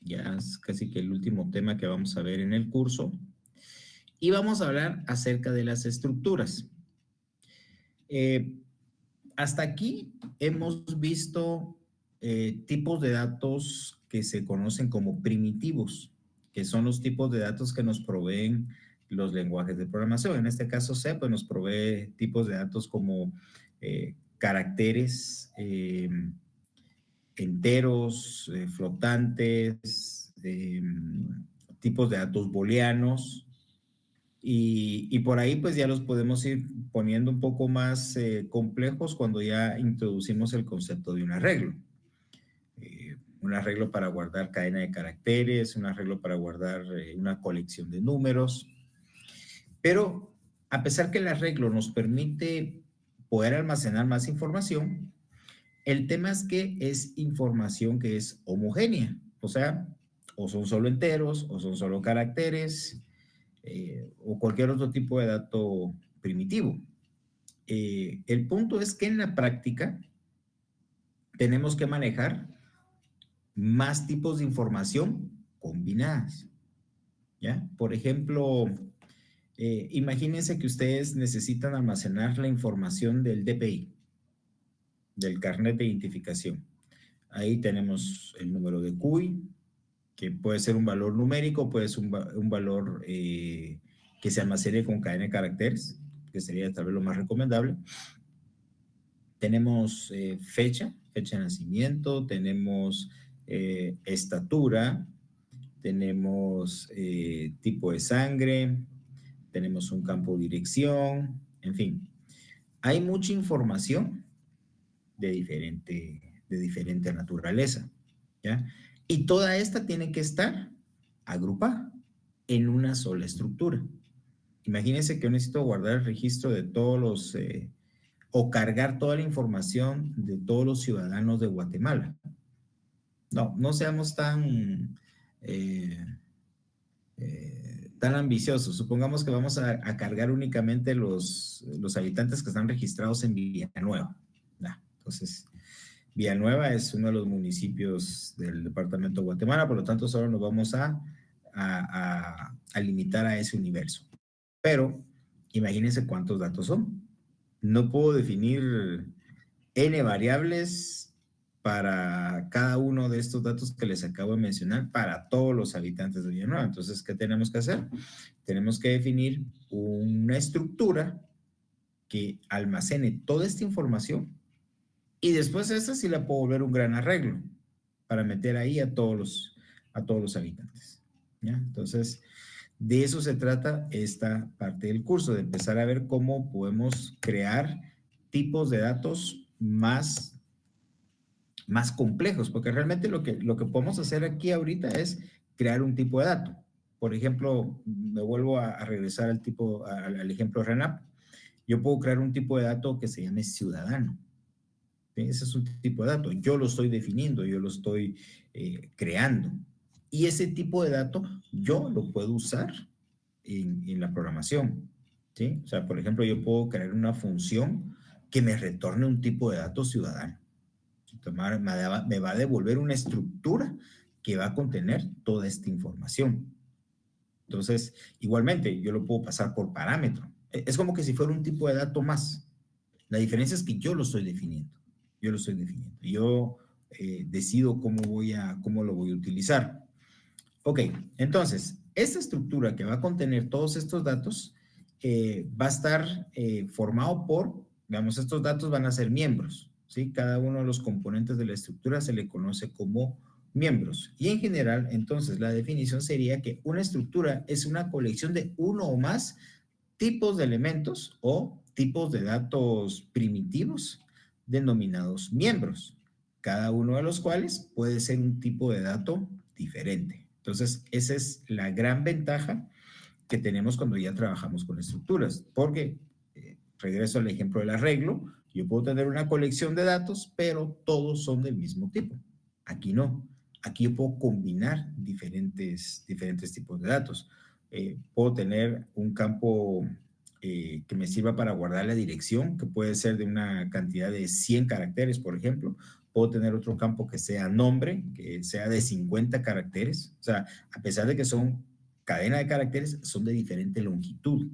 Ya es casi que el último tema que vamos a ver en el curso. Y vamos a hablar acerca de las estructuras. Eh, Hasta aquí hemos visto tipos de datos que se conocen como primitivos, que son los tipos de datos que nos proveen los lenguajes de programación. En este caso C, pues nos provee tipos de datos como caracteres enteros, flotantes, tipos de datos booleanos, y por ahí pues ya los podemos ir poniendo un poco más complejos cuando ya introducimos el concepto de un arreglo. Un arreglo para guardar cadena de caracteres, un arreglo para guardar una colección de números. Pero a pesar que el arreglo nos permite poder almacenar más información, el tema es que es información que es homogénea, o sea, o son solo enteros, o son solo caracteres, o cualquier otro tipo de dato primitivo. El punto es que en la práctica tenemos que manejar más tipos de información combinadas, ¿ya? Por ejemplo, imagínense que ustedes necesitan almacenar la información del DPI, del carnet de identificación. Ahí tenemos el número de CUI, que puede ser un valor numérico, puede ser un valor que se almacene con cadena de caracteres, que sería tal vez lo más recomendable. Tenemos fecha de nacimiento, tenemos estatura, tenemos tipo de sangre, tenemos un campo de dirección, en fin. Hay mucha información de diferente naturaleza, ¿ya? Y toda esta tiene que estar agrupada en una sola estructura. Imagínense que yo necesito guardar el registro de todos los, o cargar toda la información de todos los ciudadanos de Guatemala. No, no seamos eh, tan ambiciosos. Supongamos que vamos a cargar únicamente los habitantes que están registrados en Villanueva. Nah, entonces, Villanueva es uno de los municipios del departamento de Guatemala, por lo tanto, solo nos vamos a limitar a ese universo. Pero imagínense cuántos datos son. No puedo definir n variables para cada uno de estos datos que les acabo de mencionar para todos los habitantes de Villanueva. Entonces, ¿qué tenemos que hacer? Tenemos que definir una estructura que almacene toda esta información y después esa sí la puedo volver un gran arreglo para meter ahí a todos los habitantes. ¿Ya? Entonces, de eso se trata esta parte del curso, de empezar a ver cómo podemos crear tipos de datos más complejos, porque realmente lo que podemos hacer aquí ahorita es crear un tipo de dato. Por ejemplo, me vuelvo a regresar al ejemplo de RENAP. Yo puedo crear un tipo de dato que se llame ciudadano. ¿Sí? Ese es un tipo de dato. Yo lo estoy definiendo, yo lo estoy creando. Y ese tipo de dato yo lo puedo usar en la programación. ¿Sí? O sea, por ejemplo, yo puedo crear una función que me retorne un tipo de dato ciudadano. Me va a devolver una estructura que va a contener toda esta información. Entonces, igualmente, yo lo puedo pasar por parámetro. Es como que si fuera un tipo de dato más. La diferencia es que yo lo estoy definiendo. Yo lo estoy definiendo. Yo decido cómo lo voy a utilizar. Ok, entonces, esta estructura que va a contener todos estos datos va a estar formado por, digamos, estos datos van a ser miembros, ¿sí? Cada uno de los componentes de la estructura se le conoce como miembros. Y en general, entonces, la definición sería que una estructura es una colección de uno o más tipos de elementos o tipos de datos primitivos denominados miembros, cada uno de los cuales puede ser un tipo de dato diferente. Entonces, esa es la gran ventaja que tenemos cuando ya trabajamos con estructuras, porque regreso al ejemplo del arreglo, yo puedo tener una colección de datos, pero todos son del mismo tipo. Aquí no. Aquí yo puedo combinar diferentes tipos de datos. Puedo tener un campo que me sirva para guardar la dirección, que puede ser de una cantidad de 100 caracteres, por ejemplo. Puedo tener otro campo que sea nombre, que sea de 50 caracteres. O sea, a pesar de que son cadena de caracteres, son de diferente longitud.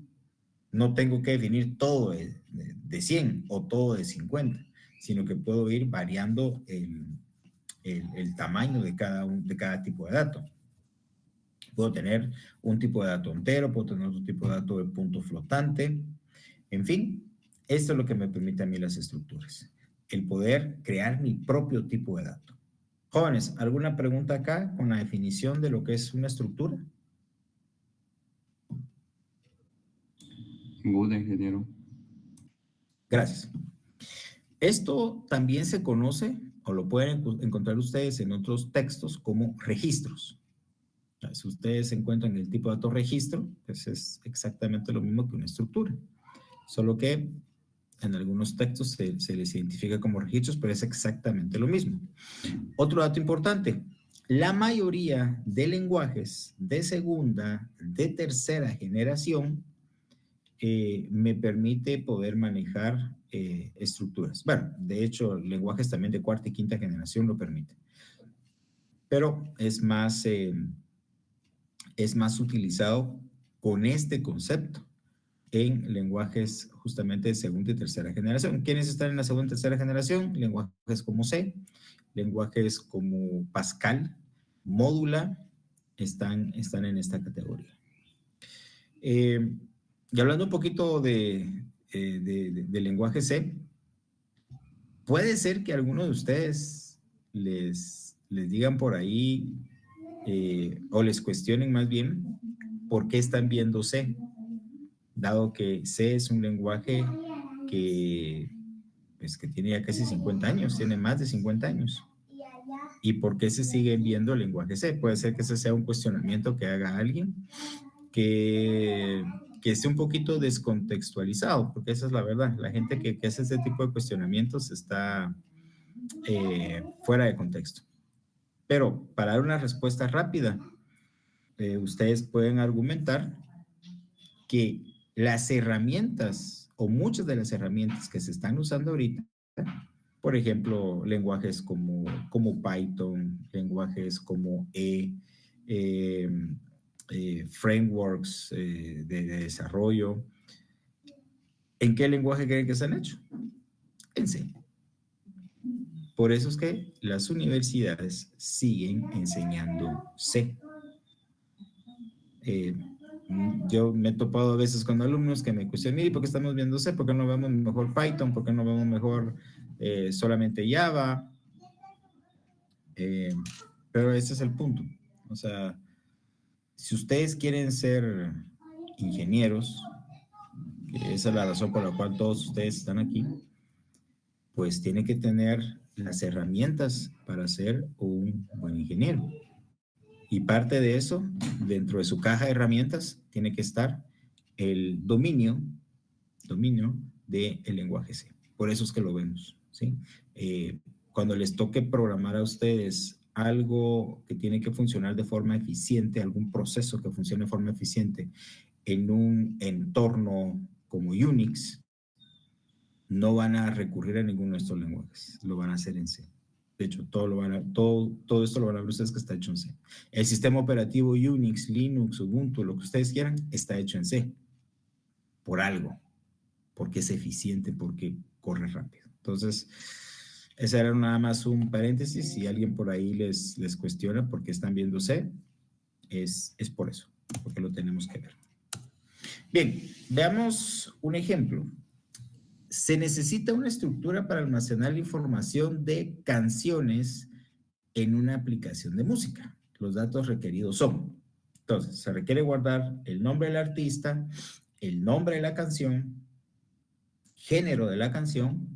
No tengo que definir todo de 100 o todo de 50, sino que puedo ir variando el tamaño de cada tipo de dato. Puedo tener un tipo de dato entero, puedo tener otro tipo de dato de punto flotante. En fin, esto es lo que me permite a mí las estructuras. El poder crear mi propio tipo de dato. Jóvenes, ¿alguna pregunta acá con la definición de lo que es una estructura? Good, ingeniero. Gracias. Esto también se conoce, o lo pueden encontrar ustedes en otros textos, como registros. Si ustedes encuentran el tipo de dato registro, pues es exactamente lo mismo que una estructura. Solo que en algunos textos se les identifica como registros, pero es exactamente lo mismo. Otro dato importante, la mayoría de lenguajes de segunda, de tercera generación, me permite poder manejar estructuras. Bueno, de hecho, lenguajes también de cuarta y quinta generación lo permiten. Pero es más utilizado con este concepto en lenguajes justamente de segunda y tercera generación. ¿Quiénes están en la segunda y tercera generación? Lenguajes como C, lenguajes como Pascal, Módula, están en esta categoría. Y hablando un poquito de lenguaje C, puede ser que algunos de ustedes les digan por ahí o les cuestionen más bien por qué están viendo C, dado que C es un lenguaje que tiene ya casi 50 años, tiene más de 50 años. ¿Y por qué se sigue viendo el lenguaje C? Puede ser que ese sea un cuestionamiento que haga alguien que esté un poquito descontextualizado, porque esa es la verdad. La gente que hace este tipo de cuestionamientos está fuera de contexto. Pero para dar una respuesta rápida, ustedes pueden argumentar que las herramientas o muchas de las herramientas que se están usando ahorita, por ejemplo, lenguajes como Python, lenguajes como frameworks de desarrollo, ¿en qué lenguaje creen que se han hecho? En C. Por eso es que las universidades siguen enseñando C. Yo me he topado a veces con alumnos que me cuestionan, ¿y por qué estamos viendo C? ¿Por qué no vemos mejor Python? ¿Por qué no vemos mejor solamente Java? Pero ese es el punto. O sea, si ustedes quieren ser ingenieros, que esa es la razón por la cual todos ustedes están aquí, pues tienen que tener las herramientas para ser un buen ingeniero. Y parte de eso, dentro de su caja de herramientas, tiene que estar el dominio del lenguaje C. Por eso es que lo vemos, ¿sí? Cuando les toque programar a ustedes algo que tiene que funcionar de forma eficiente, algún proceso que funcione de forma eficiente en un entorno como Unix, no van a recurrir a ninguno de estos lenguajes, lo van a hacer en C. De hecho, todo esto lo van a ver ustedes que está hecho en C. El sistema operativo Unix, Linux, Ubuntu, lo que ustedes quieran, está hecho en C. Por algo. Porque es eficiente, porque corre rápido. Entonces, ese era nada más un paréntesis. Si alguien por ahí les cuestiona por qué están viendo C, es por eso, porque lo tenemos que ver. Bien, veamos un ejemplo. Se necesita una estructura para almacenar la información de canciones en una aplicación de música. Los datos requeridos son, entonces, se requiere guardar el nombre del artista, el nombre de la canción, género de la canción,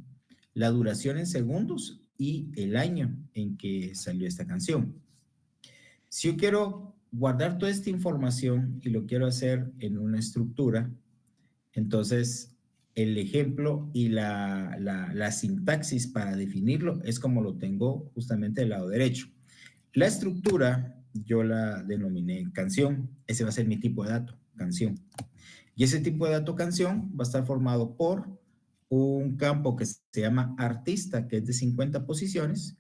la duración en segundos y el año en que salió esta canción. Si yo quiero guardar toda esta información y lo quiero hacer en una estructura, entonces el ejemplo y la sintaxis para definirlo es como lo tengo justamente del lado derecho. La estructura yo la denominé canción. Ese va a ser mi tipo de dato, canción. Y ese tipo de dato, canción, va a estar formado por un campo que se llama artista, que es de 50 posiciones,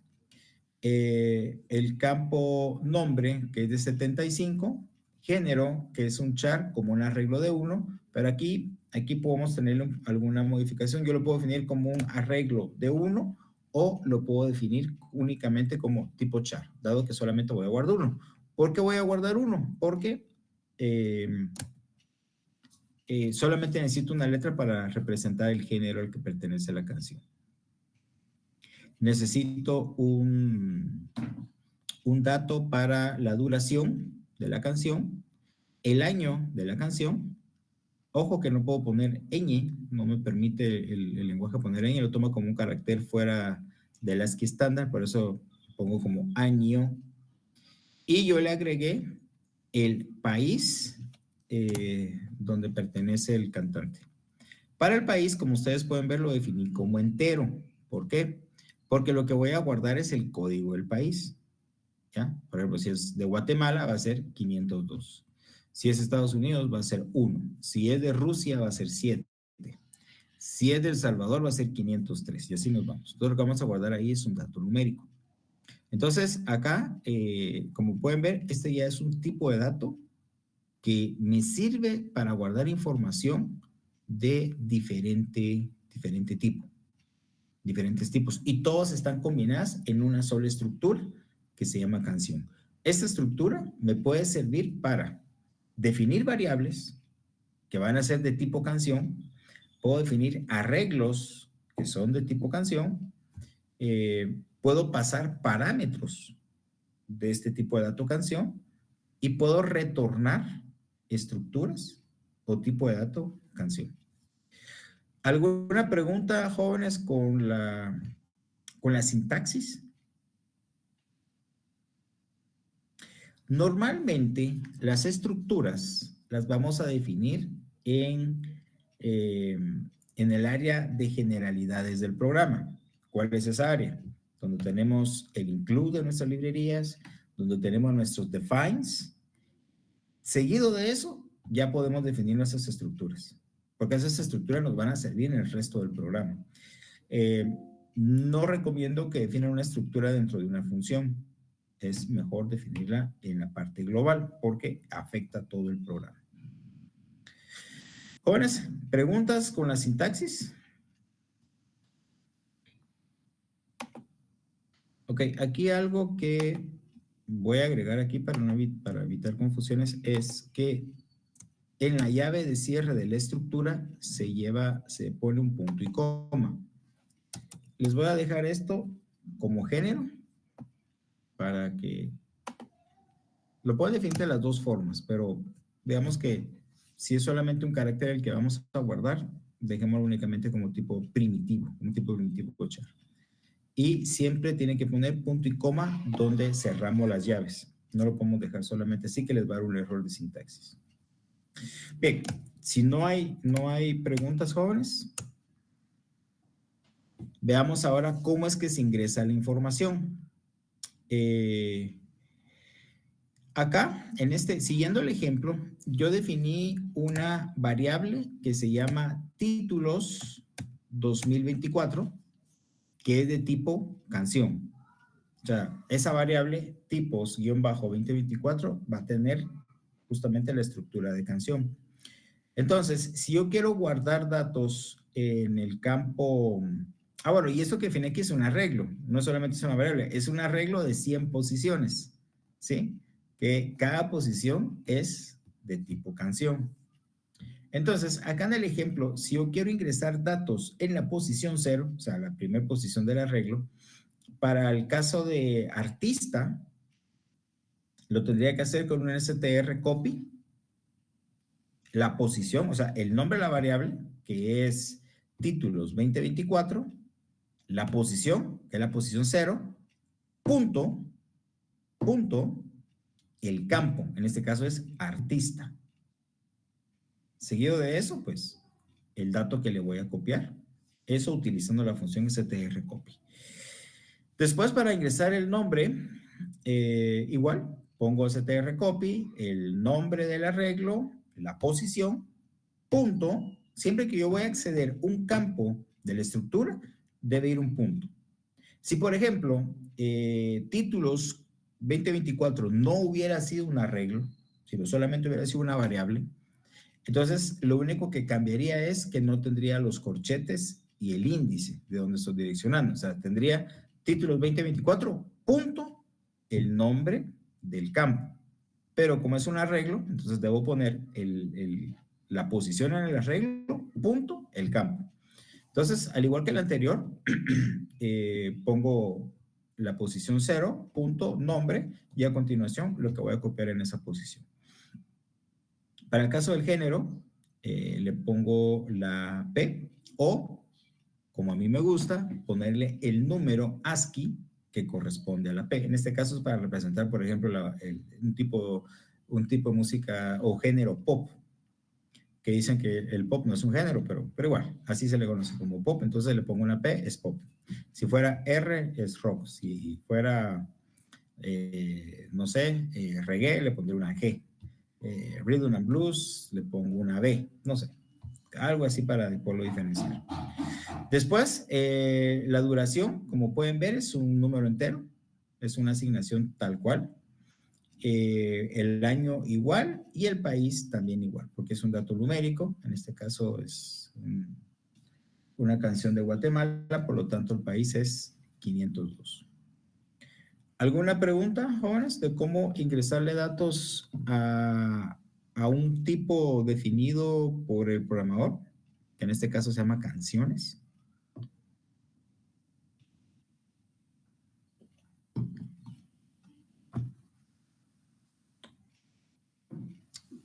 el campo nombre, que es de 75, género, que es un char como un arreglo de 1, pero aquí podemos tener alguna modificación. Yo lo puedo definir como un arreglo de 1 o lo puedo definir únicamente como tipo char, dado que solamente voy a guardar 1. ¿Por qué voy a guardar 1? Porque solamente necesito una letra para representar el género al que pertenece la canción. Necesito un dato para la duración de la canción, el año de la canción. Ojo que no puedo poner ñ, no me permite el lenguaje poner ñ, lo toma como un carácter fuera del ASCII estándar, por eso pongo como año. Y yo le agregué el país donde pertenece el cantante. Para el país, como ustedes pueden ver, lo definí como entero. ¿Por qué? Porque lo que voy a guardar es el código del país. ¿Ya? Por ejemplo, si es de Guatemala, va a ser 502. Si es Estados Unidos, va a ser 1. Si es de Rusia, va a ser 7. Si es de El Salvador, va a ser 503. Y así nos vamos. Todo lo que vamos a guardar ahí es un dato numérico. Entonces, acá, como pueden ver, este ya es un tipo de dato que me sirve para guardar información de diferente tipo, diferentes tipos. Y todas están combinadas en una sola estructura que se llama canción. Esta estructura me puede servir para definir variables que van a ser de tipo canción. Puedo definir arreglos que son de tipo canción. Puedo pasar parámetros de este tipo de dato canción y puedo retornar estructuras o tipo de dato canción. ¿Alguna pregunta, jóvenes, con la sintaxis? Normalmente las estructuras las vamos a definir en el área de generalidades del programa. ¿Cuál es esa área? Donde tenemos el include de nuestras librerías, donde tenemos nuestros defines. Seguido de eso, ya podemos definir nuestras estructuras, porque esas estructuras nos van a servir en el resto del programa. No recomiendo que definan una estructura dentro de una función. Es mejor definirla en la parte global porque afecta a todo el programa. Jóvenes, ¿preguntas con la sintaxis? Ok, aquí algo que voy a agregar aquí para evitar confusiones es que en la llave de cierre de la estructura se pone un punto y coma. Les voy a dejar esto como género para que lo puedo definir de las dos formas, pero veamos que si es solamente un carácter el que vamos a guardar, dejémoslo únicamente como tipo primitivo, un tipo primitivo char. Y siempre tienen que poner punto y coma donde cerramos las llaves. No lo podemos dejar solamente así, que les va a dar un error de sintaxis. Bien, si no hay preguntas, jóvenes, veamos ahora cómo es que se ingresa la información. Acá, siguiendo el ejemplo, yo definí una variable que se llama títulos 2024, que es de tipo canción. O sea, esa variable tipos-2024 va a tener justamente la estructura de canción. Entonces, si yo quiero guardar datos en el campo... bueno, y esto que define aquí es un arreglo, no solamente es una variable, es un arreglo de 100 posiciones, ¿sí? Que cada posición es de tipo canción. Entonces, acá en el ejemplo, si yo quiero ingresar datos en la posición 0, o sea, la primera posición del arreglo, para el caso de artista, lo tendría que hacer con un str copy, la posición, o sea, el nombre de la variable, que es títulos 2024, la posición, que es la posición 0, punto, el campo, en este caso es artista. Seguido de eso, pues, el dato que le voy a copiar, eso utilizando la función strcopy. Después, para ingresar el nombre, igual, pongo strcopy, el nombre del arreglo, la posición, punto. Siempre que yo voy a acceder a un campo de la estructura, debe ir un punto. Si, por ejemplo, títulos 2024 no hubiera sido un arreglo, sino solamente hubiera sido una variable, entonces lo único que cambiaría es que no tendría los corchetes y el índice de donde estoy direccionando. O sea, tendría títulos 2024, punto, el nombre del campo. Pero como es un arreglo, entonces debo poner la posición en el arreglo, punto, el campo. Entonces, al igual que el anterior, pongo la posición 0, punto, nombre, y a continuación lo que voy a copiar en esa posición. Para el caso del género, le pongo la P o, como a mí me gusta, ponerle el número ASCII que corresponde a la P. En este caso es para representar, por ejemplo, un tipo de música o género pop, que dicen que el pop no es un género, pero igual, así se le conoce como pop, entonces le pongo una P, es pop. Si fuera R, es rock. Si fuera, no sé, reggae, le pondré una G. Rhythm and Blues, le pongo una B, no sé, algo así para poderlo diferenciar. Después, la duración, como pueden ver, es un número entero, es una asignación tal cual. El año igual y el país también igual, porque es un dato numérico, en este caso es una canción de Guatemala, por lo tanto el país es 502. ¿Alguna pregunta, jóvenes, de cómo ingresarle datos a un tipo definido por el programador, que en este caso se llama canciones?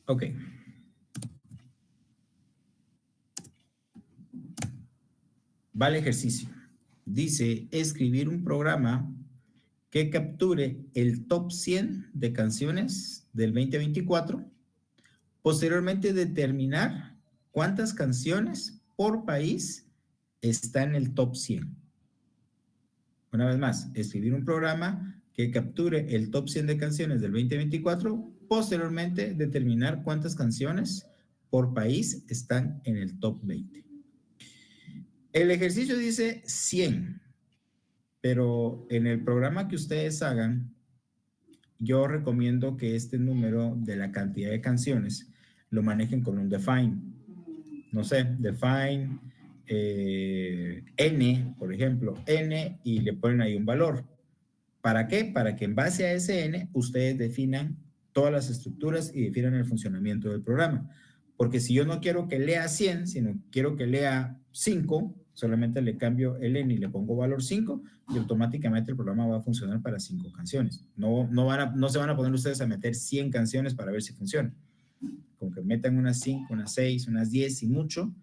Ok. Va el ejercicio. Dice escribir un programa que capture el top 100 de canciones del 2024. Posteriormente, determinar cuántas canciones por país están en el top 100. Una vez más, escribir un programa que capture el top 100 de canciones del 2024. Posteriormente, determinar cuántas canciones por país están en el top 20. El ejercicio dice 100, pero en el programa que ustedes hagan, yo recomiendo que este número de la cantidad de canciones lo manejen con un define. No sé, define n, por ejemplo, n, y le ponen ahí un valor. ¿Para qué? Para que en base a ese n ustedes definan todas las estructuras y definan el funcionamiento del programa. Porque si yo no quiero que lea 100, sino quiero que lea 5, solamente le cambio el n y le pongo valor 5 y automáticamente el programa va a funcionar para 5 canciones. No se van a poner ustedes a meter 100 canciones para ver si funciona. Con que metan unas 5, unas 6, unas 10 y mucho,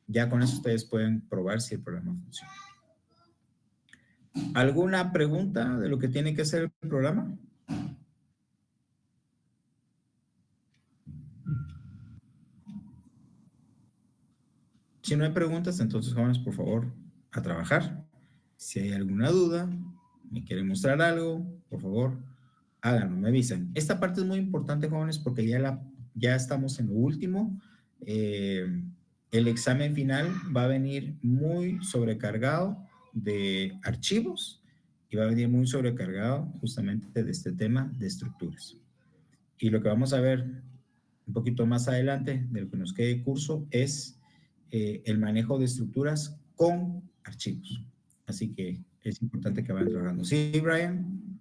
ya con eso ustedes pueden probar si el programa funciona. ¿Alguna pregunta de lo que tiene que hacer el programa? Si no hay preguntas, entonces, jóvenes, por favor, a trabajar. Si hay alguna duda, me quieren mostrar algo, por favor, háganlo, me avisan. Esta parte es muy importante, jóvenes, porque ya estamos en lo último. El examen final va a venir muy sobrecargado de archivos y va a venir muy sobrecargado justamente de este tema de estructuras. Y lo que vamos a ver un poquito más adelante de lo que nos quede curso es el manejo de estructuras con archivos. Así que es importante que vayan trabajando. ¿Sí, Brian?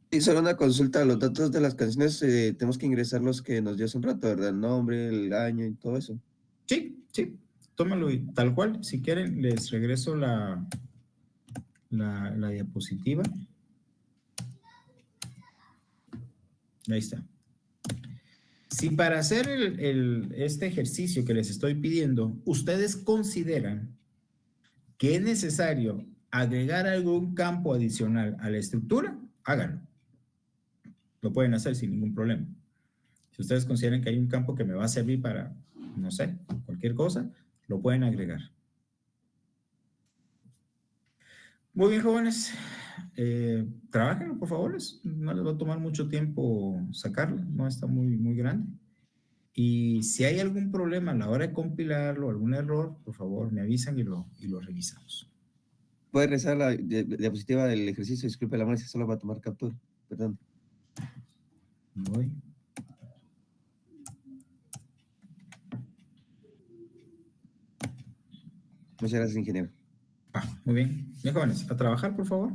Y solo una consulta, los datos de las canciones tenemos que ingresar los que nos dio hace un rato, ¿verdad? El nombre, el año y todo eso. Sí, sí, tómalo y tal cual. Si quieren, les regreso la diapositiva. Ahí está. Si para hacer este ejercicio que les estoy pidiendo, ustedes consideran que es necesario agregar algún campo adicional a la estructura, háganlo. Lo pueden hacer sin ningún problema. Si ustedes consideran que hay un campo que me va a servir para, no sé, cualquier cosa, lo pueden agregar. Muy bien, jóvenes. Trabajen, por favor. No les va a tomar mucho tiempo sacarlo. No está muy grande. Y si hay algún problema a la hora de compilarlo, algún error, por favor, me avisan y lo revisamos. Puede rezar la diapositiva del ejercicio, disculpe la molestia, solo va a tomar captura. Perdón. Voy. Muchas gracias, ingeniero. Muy bien. Bien, jóvenes, a trabajar, por favor.